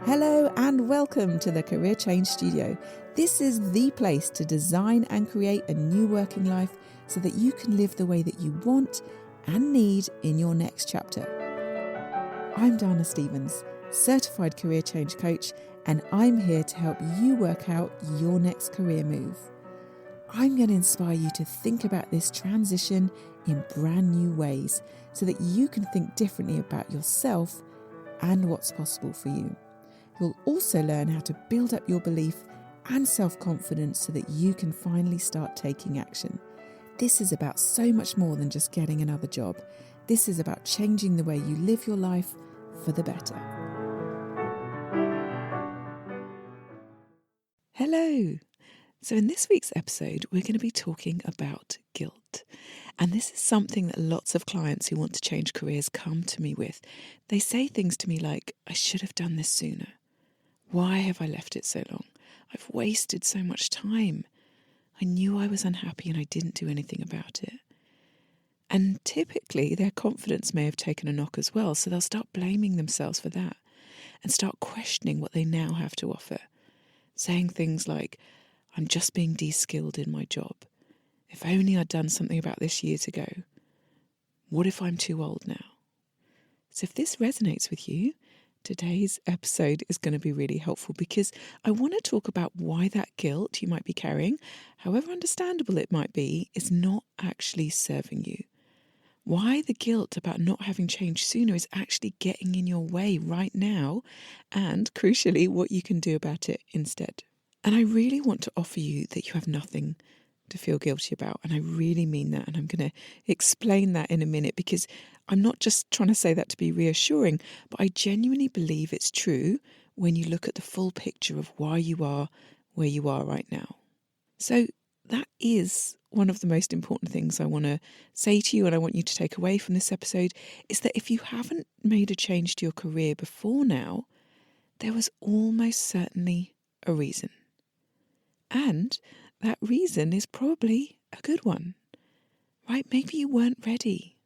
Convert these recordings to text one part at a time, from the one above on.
Hello and welcome to the Career Change Studio. This is the place to design and create a new working life so that you can live the way that you want and need in your next chapter. I'm Dana Stevens, certified career change coach, and I'm here to help you work out your next career move. I'm going to inspire you to think about this transition in brand new ways so that you can think differently about yourself and what's possible for you. You'll also learn how to build up your belief and self-confidence so that you can finally start taking action. This is about so much more than just getting another job. This is about changing the way you live your life for the better. Hello. So in this week's episode, we're going to be talking about guilt. And this is something that lots of clients who want to change careers come to me with. They say things to me like, I should have done this sooner. Why have I left it so long? I've wasted so much time. I knew I was unhappy and I didn't do anything about it. And typically their confidence may have taken a knock as well, so they'll start blaming themselves for that and start questioning what they now have to offer, saying things like, I'm just being de-skilled in my job. If only I'd done something about this years ago. What if I'm too old now? So if this resonates with you, today's episode is going to be really helpful because I want to talk about why that guilt you might be carrying, however understandable it might be, is not actually serving you. Why the guilt about not having changed sooner is actually getting in your way right now, and crucially, what you can do about it instead. And I really want to offer you that you have nothing to feel guilty about. And I really mean that. And I'm going to explain that in a minute because I'm not just trying to say that to be reassuring, but I genuinely believe it's true when you look at the full picture of why you are where you are right now. So that is one of the most important things I want to say to you and I want you to take away from this episode is that if you haven't made a change to your career before now, there was almost certainly a reason. And that reason is probably a good one, right? Maybe you weren't ready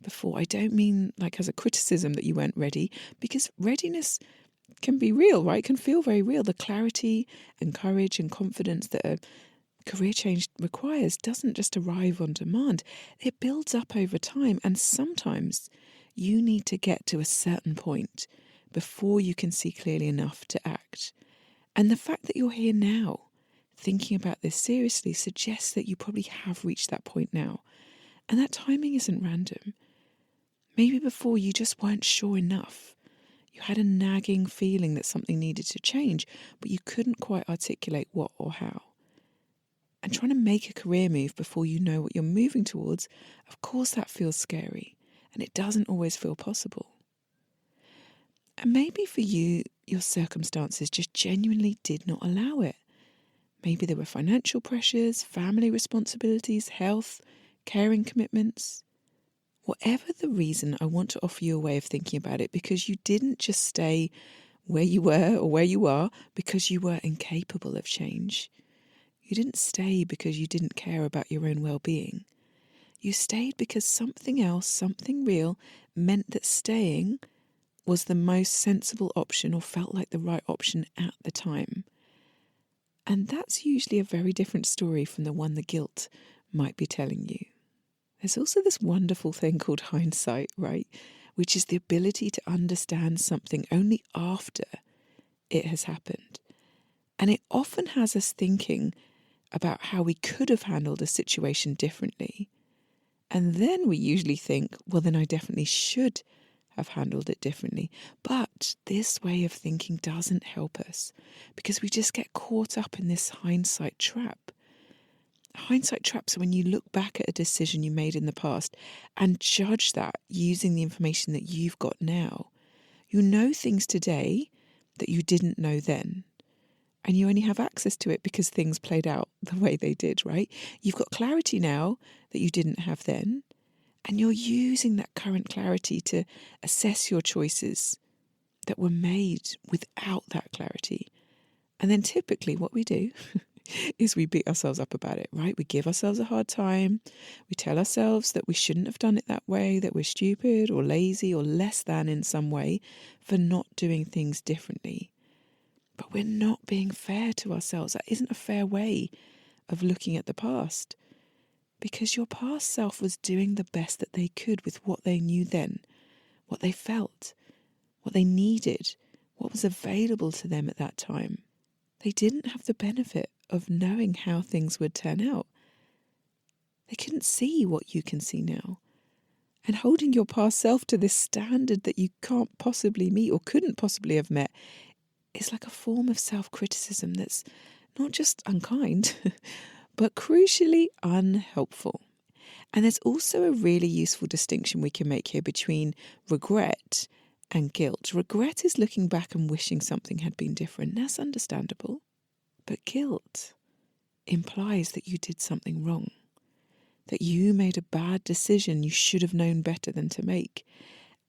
before. I don't mean like as a criticism that you weren't ready, because readiness can be real, right? It can feel very real. The clarity and courage and confidence that a career change requires doesn't just arrive on demand. It builds up over time. And sometimes you need to get to a certain point before you can see clearly enough to act. And the fact that you're here now, thinking about this seriously, suggests that you probably have reached that point now. And that timing isn't random. Maybe before you just weren't sure enough. You had a nagging feeling that something needed to change, but you couldn't quite articulate what or how. And trying to make a career move before you know what you're moving towards, of course that feels scary, and it doesn't always feel possible. And maybe for you, your circumstances just genuinely did not allow it. Maybe there were financial pressures, family responsibilities, health, caring commitments. Whatever the reason, I want to offer you a way of thinking about it because you didn't just stay where you were or where you are because you were incapable of change. You didn't stay because you didn't care about your own well-being. You stayed because something else, something real, meant that staying was the most sensible option or felt like the right option at the time. And that's usually a very different story from the one the guilt might be telling you. There's also this wonderful thing called hindsight, right? Which is the ability to understand something only after it has happened. And it often has us thinking about how we could have handled a situation differently. And then we usually think, well, then I definitely should have handled it differently. But this way of thinking doesn't help us because we just get caught up in this hindsight trap. Hindsight traps are when you look back at a decision you made in the past and judge that using the information that you've got now. You know things today that you didn't know then. And you only have access to it because things played out the way they did, right? You've got clarity now that you didn't have then. And you're using that current clarity to assess your choices that were made without that clarity. And then typically what we do is we beat ourselves up about it, right? We give ourselves a hard time. We tell ourselves that we shouldn't have done it that way, that we're stupid or lazy or less than in some way for not doing things differently. But we're not being fair to ourselves. That isn't a fair way of looking at the past, because your past self was doing the best that they could with what they knew then, what they felt, what they needed, what was available to them at that time. They didn't have the benefit of knowing how things would turn out. They couldn't see what you can see now. And holding your past self to this standard that you can't possibly meet or couldn't possibly have met is like a form of self-criticism that's not just unkind, but crucially unhelpful. And there's also a really useful distinction we can make here between regret and guilt. Regret is looking back and wishing something had been different. That's understandable. But guilt implies that you did something wrong, that you made a bad decision you should have known better than to make.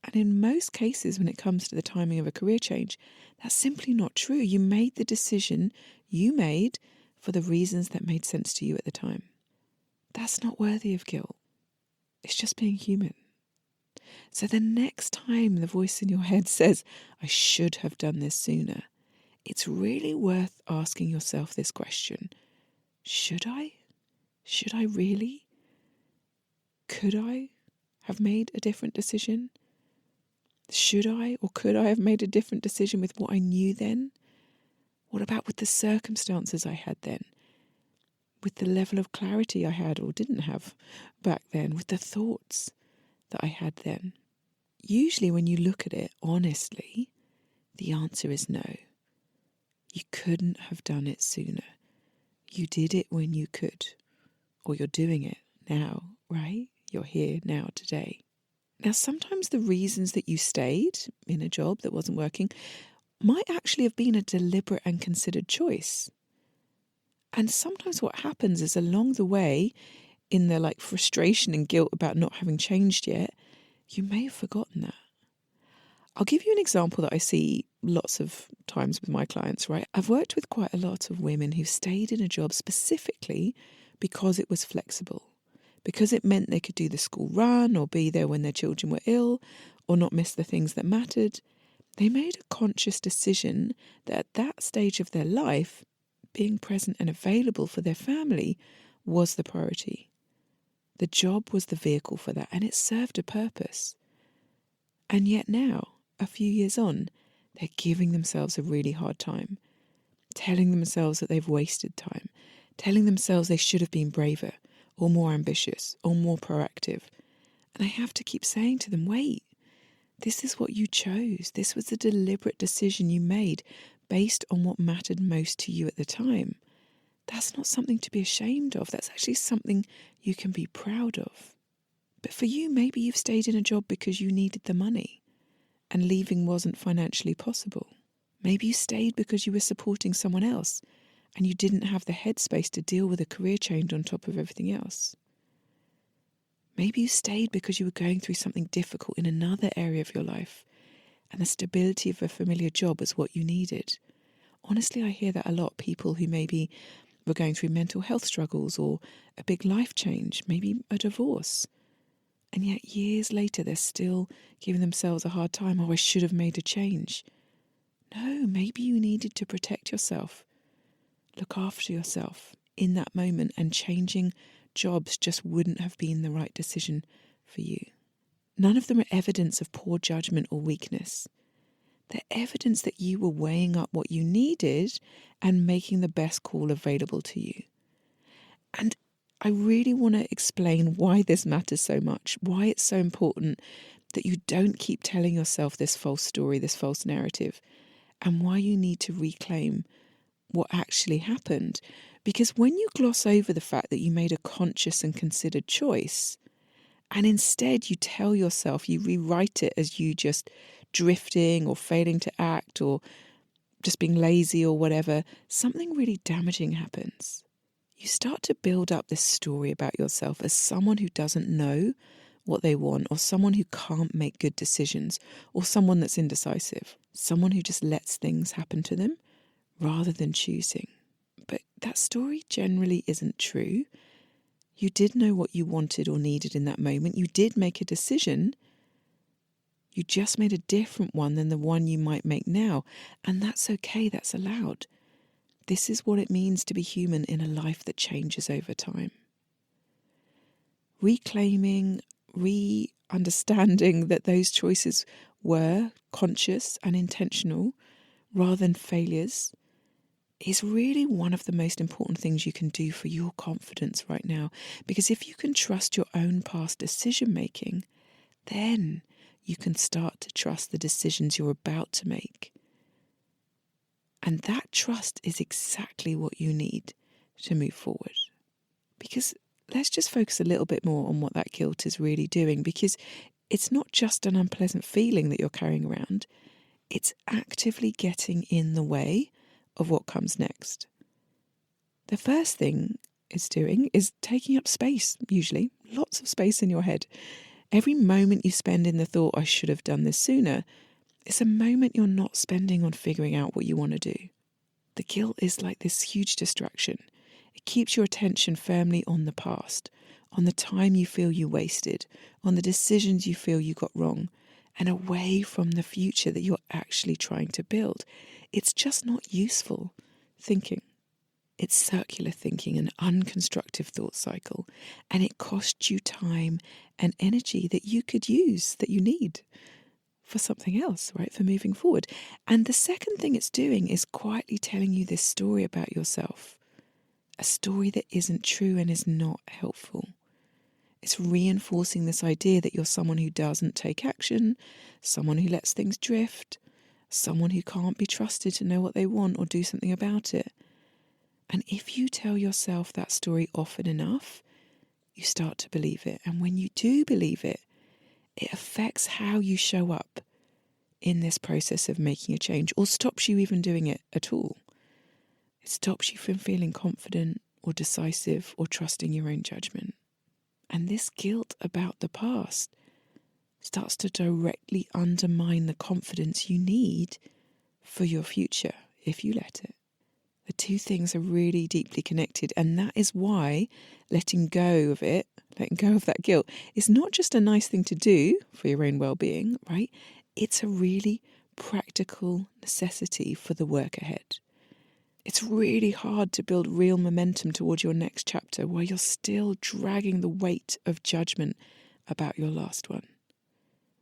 And in most cases, when it comes to the timing of a career change, that's simply not true. You made the decision you made for the reasons that made sense to you at the time. That's not worthy of guilt. It's just being human. So the next time the voice in your head says, I should have done this sooner, it's really worth asking yourself this question. Should I? Should I really? Could I have made a different decision? Should I or could I have made a different decision with what I knew then? What about with the circumstances I had then? With the level of clarity I had or didn't have back then? With the thoughts that I had then? Usually when you look at it honestly, the answer is no. You couldn't have done it sooner. You did it when you could. Or you're doing it now, right? You're here now today. Now, sometimes the reasons that you stayed in a job that wasn't working might actually have been a deliberate and considered choice. And sometimes what happens is along the way, in the frustration and guilt about not having changed yet, you may have forgotten that. I'll give you an example that I see lots of times with my clients, right? I've worked with quite a lot of women who stayed in a job specifically because it was flexible. Because it meant they could do the school run or be there when their children were ill or not miss the things that mattered. They made a conscious decision that at that stage of their life, being present and available for their family was the priority. The job was the vehicle for that, and it served a purpose. And yet now, a few years on, they're giving themselves a really hard time, telling themselves that they've wasted time, telling themselves they should have been braver, or more ambitious, or more proactive. And I have to keep saying to them, wait, this is what you chose. This was a deliberate decision you made based on what mattered most to you at the time. That's not something to be ashamed of. That's actually something you can be proud of. But for you, maybe you've stayed in a job because you needed the money and leaving wasn't financially possible. Maybe you stayed because you were supporting someone else and you didn't have the headspace to deal with a career change on top of everything else. Maybe you stayed because you were going through something difficult in another area of your life and the stability of a familiar job was what you needed. Honestly, I hear that a lot. People who maybe were going through mental health struggles or a big life change, maybe a divorce. And yet years later, they're still giving themselves a hard time. Oh, I should have made a change. No, maybe you needed to protect yourself. Look after yourself in that moment, and changing jobs just wouldn't have been the right decision for you. None of them are evidence of poor judgment or weakness. They're evidence that you were weighing up what you needed and making the best call available to you. And I really want to explain why this matters so much, why it's so important that you don't keep telling yourself this false story, this false narrative, and why you need to reclaim what actually happened. Because when you gloss over the fact that you made a conscious and considered choice, and instead you tell yourself, you rewrite it as you just drifting or failing to act or just being lazy or whatever, something really damaging happens. You start to build up this story about yourself as someone who doesn't know what they want, or someone who can't make good decisions, or someone that's indecisive, someone who just lets things happen to them rather than choosing. But that story generally isn't true. You did know what you wanted or needed in that moment. You did make a decision. You just made a different one than the one you might make now. And that's okay, that's allowed. This is what it means to be human in a life that changes over time. Reclaiming, re-understanding that those choices were conscious and intentional rather than failures is really one of the most important things you can do for your confidence right now. Because if you can trust your own past decision making, then you can start to trust the decisions you're about to make. And that trust is exactly what you need to move forward. Because let's just focus a little bit more on what that guilt is really doing, because it's not just an unpleasant feeling that you're carrying around. It's actively getting in the way of what comes next. The first thing it's doing is taking up space, usually, lots of space in your head. Every moment you spend in the thought, I should have done this sooner, is a moment you're not spending on figuring out what you want to do. The guilt is like this huge distraction. It keeps your attention firmly on the past, on the time you feel you wasted, on the decisions you feel you got wrong, and away from the future that you're actually trying to build. It's just not useful thinking. It's circular thinking, an unconstructive thought cycle, and it costs you time and energy that you could use, that you need for something else, right? For moving forward. And the second thing it's doing is quietly telling you this story about yourself, a story that isn't true and is not helpful. It's reinforcing this idea that you're someone who doesn't take action, someone who lets things drift, someone who can't be trusted to know what they want or do something about it. And if you tell yourself that story often enough, you start to believe it. And when you do believe it, it affects how you show up in this process of making a change, or stops you even doing it at all. It stops you from feeling confident or decisive or trusting your own judgment. And this guilt about the past starts to directly undermine the confidence you need for your future if you let it. The two things are really deeply connected, and that is why letting go of it, letting go of that guilt, is not just a nice thing to do for your own well-being, right? It's a really practical necessity for the work ahead. It's really hard to build real momentum towards your next chapter while you're still dragging the weight of judgment about your last one,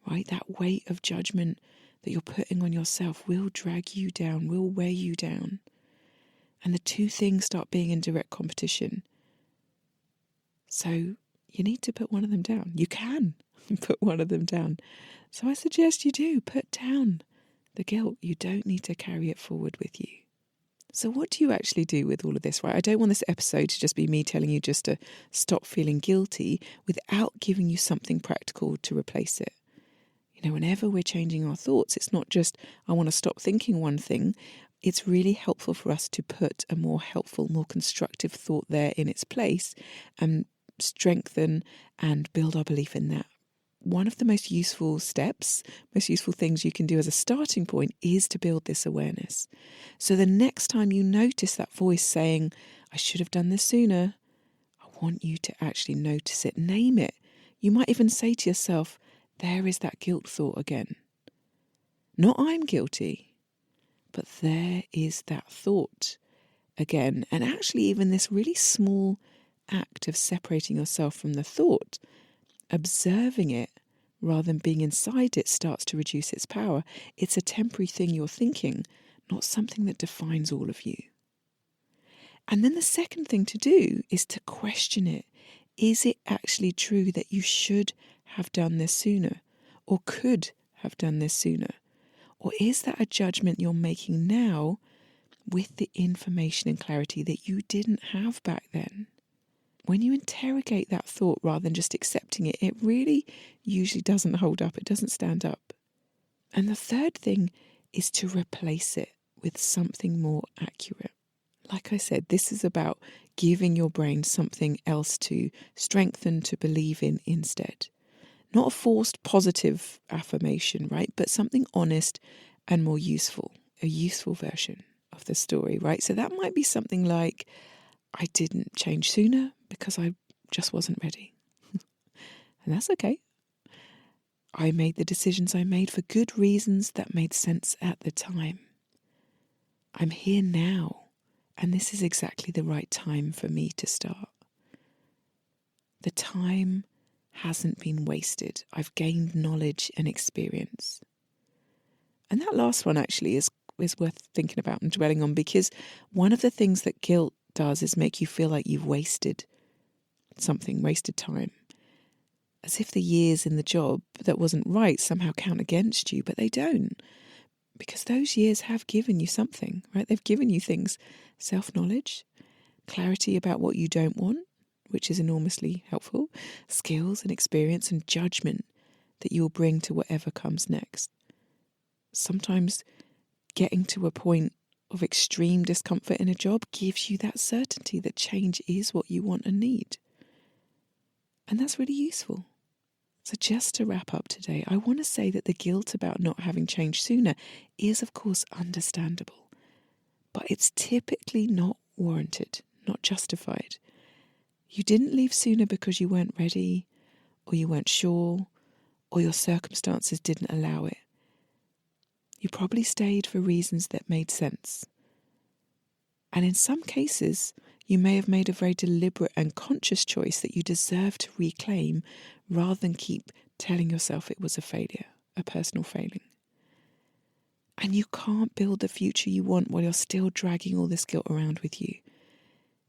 right? That weight of judgment that you're putting on yourself will drag you down, will weigh you down. And the two things start being in direct competition. So you need to put one of them down. You can put one of them down. So I suggest you do. Put down the guilt. You don't need to carry it forward with you. So what do you actually do with all of this, right? I don't want this episode to just be me telling you just to stop feeling guilty without giving you something practical to replace it. You know, whenever we're changing our thoughts, it's not just, I want to stop thinking one thing. It's really helpful for us to put a more helpful, more constructive thought there in its place and strengthen and build our belief in that. One of the most useful steps, most useful things you can do as a starting point is to build this awareness. So the next time you notice that voice saying, I should have done this sooner, I want you to actually notice it, name it. You might even say to yourself, there is that guilt thought again. Not I'm guilty, but there is that thought again. And actually even this really small act of separating yourself from the thought, observing it rather than being inside it, starts to reduce its power. It's a temporary thing you're thinking, not something that defines all of you. And then the second thing to do is to question it. Is it actually true that you should have done this sooner, or could have done this sooner? Or is that a judgment you're making now with the information and clarity that you didn't have back then? When you interrogate that thought rather than just accepting it, it really usually doesn't hold up. It doesn't stand up. And the third thing is to replace it with something more accurate. Like I said, this is about giving your brain something else to strengthen, to believe in instead. Not a forced positive affirmation, right? But something honest and more useful, a useful version of the story, right? So that might be something like, I didn't change sooner because I just wasn't ready. And that's okay. I made the decisions I made for good reasons that made sense at the time. I'm here now, and this is exactly the right time for me to start. The time hasn't been wasted. I've gained knowledge and experience. And that last one actually is worth thinking about and dwelling on, because one of the things that guilt does is make you feel like you've wasted something, wasted time. As if the years in the job that wasn't right somehow count against you, but they don't. Because those years have given you something, right? They've given you things, self-knowledge, clarity about what you don't want, which is enormously helpful, skills and experience and judgment that you will bring to whatever comes next. Sometimes getting to a point of extreme discomfort in a job gives you that certainty that change is what you want and need. And that's really useful. So just to wrap up today, I want to say that the guilt about not having changed sooner is, of course, understandable. But it's typically not warranted, not justified. You didn't leave sooner because you weren't ready, or you weren't sure, or your circumstances didn't allow it. You probably stayed for reasons that made sense. And in some cases, you may have made a very deliberate and conscious choice that you deserve to reclaim rather than keep telling yourself it was a failure, a personal failing. And you can't build the future you want while you're still dragging all this guilt around with you.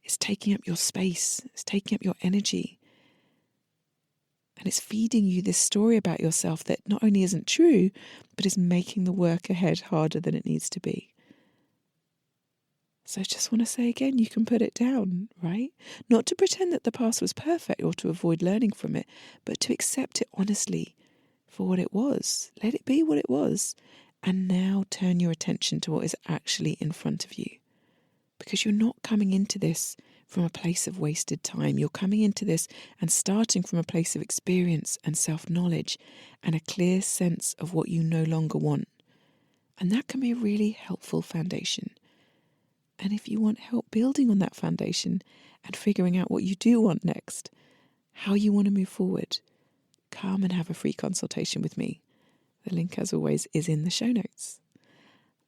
It's taking up your space, it's taking up your energy. And it's feeding you this story about yourself that not only isn't true, but is making the work ahead harder than it needs to be. So I just want to say again, you can put it down, right? Not to pretend that the past was perfect or to avoid learning from it, but to accept it honestly for what it was. Let it be what it was. And now turn your attention to what is actually in front of you. Because you're not coming into this from a place of wasted time. You're coming into this and starting from a place of experience and self-knowledge and a clear sense of what you no longer want. And that can be a really helpful foundation. And if you want help building on that foundation and figuring out what you do want next, how you want to move forward, come and have a free consultation with me. The link, as always, is in the show notes.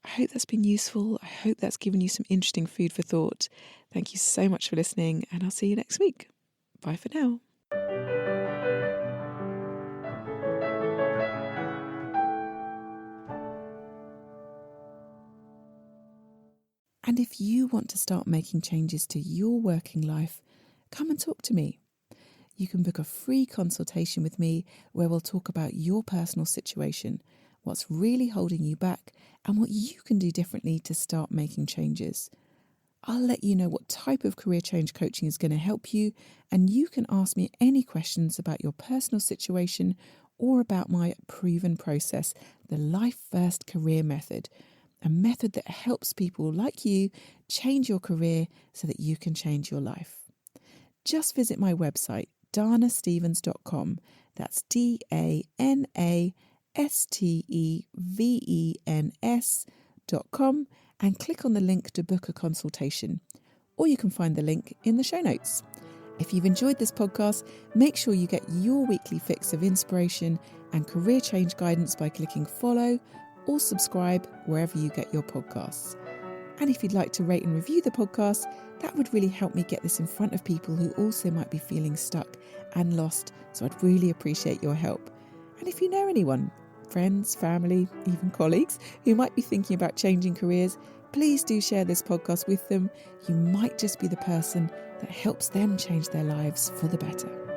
I hope that's been useful. I hope that's given you some interesting food for thought. Thank you so much for listening, and I'll see you next week. Bye for now. And if you want to start making changes to your working life, come and talk to me. You can book a free consultation with me where we'll talk about your personal situation, what's really holding you back, and what you can do differently to start making changes. I'll let you know what type of career change coaching is going to help you, and you can ask me any questions about your personal situation or about my proven process, the Life First Career Method, a method that helps people like you change your career so that you can change your life. Just visit my website, danastevens.com. That's DANASTEVENS.com, and click on the link to book a consultation. Or you can find the link in the show notes. If you've enjoyed this podcast, make sure you get your weekly fix of inspiration and career change guidance by clicking follow or subscribe wherever you get your podcasts. And if you'd like to rate and review the podcast, that would really help me get this in front of people who also might be feeling stuck and lost. So I'd really appreciate your help. And if you know anyone, friends, family, even colleagues, who might be thinking about changing careers, please do share this podcast with them. You might just be the person that helps them change their lives for the better.